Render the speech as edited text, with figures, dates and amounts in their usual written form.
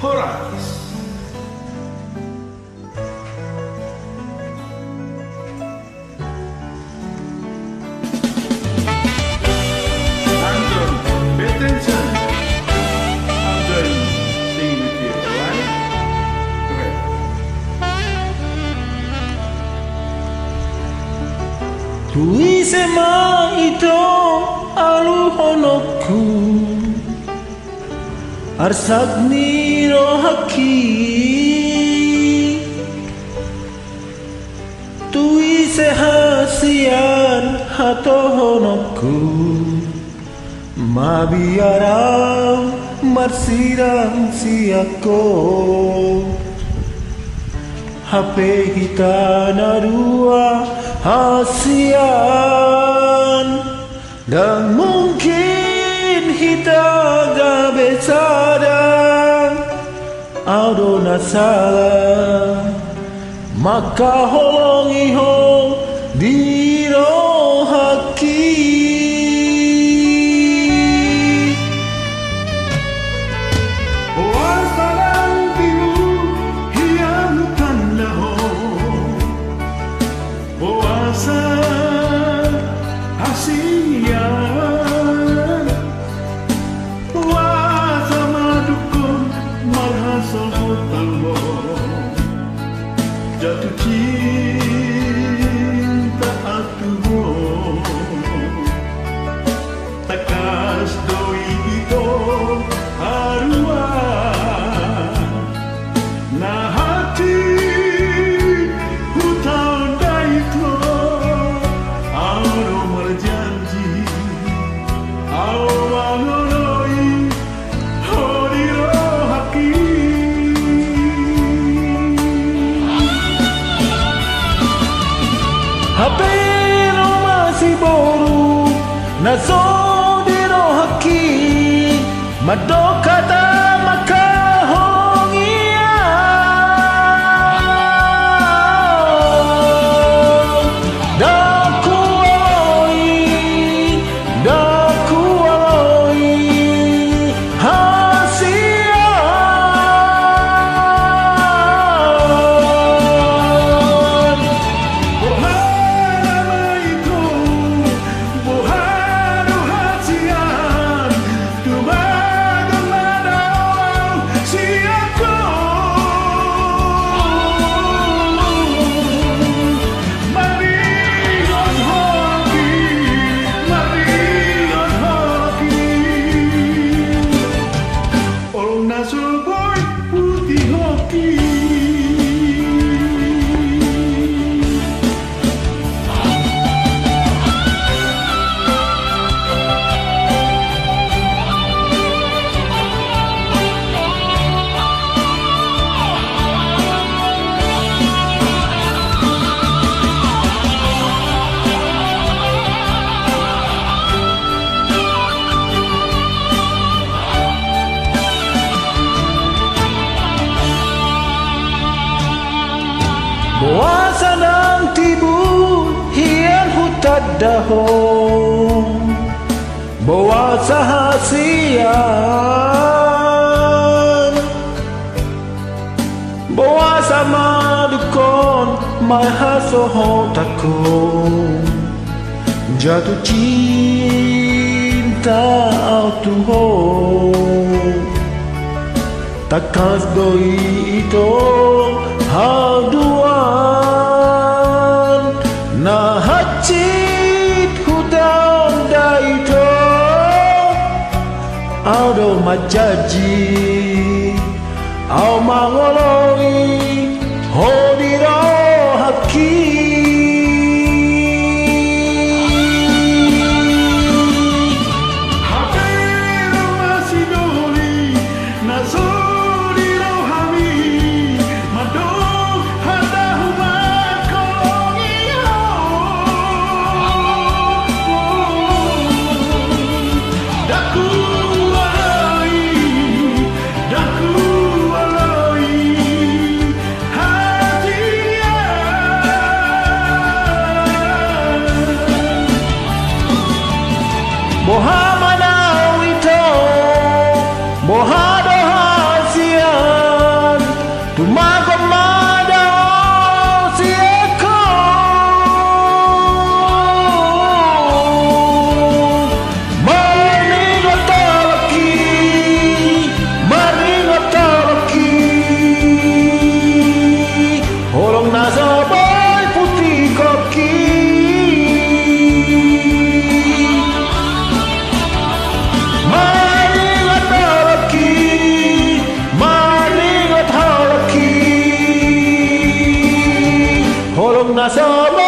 Horas. Anton, pay attention. I'm going to sing with you, alright? Go ahead. Tuisema ito aluhonoku arsagni rohaki tuise hasian hatohonoku mabiarau marsirang siako hape hitana dua hasian dan mungkin hita gabe sadang adona salah maka holongi ho dirohaki jatuh cinta atuh takas doi itu haruan nah hati hutang daito aro merjanji awanoi hodiro haki Hapeno masih boru naso dirohaki madokata makahongia daku aloi Puasa dan tibu hian hutat dahong Puasa hasian Puasa madukon mai hasoho takon jatuh cinta autuho takas doi itu haduan na hacit hudang daito ado majaji au mangoloi hodiro haki Boha manau ito, boha doha siya. bersama-sama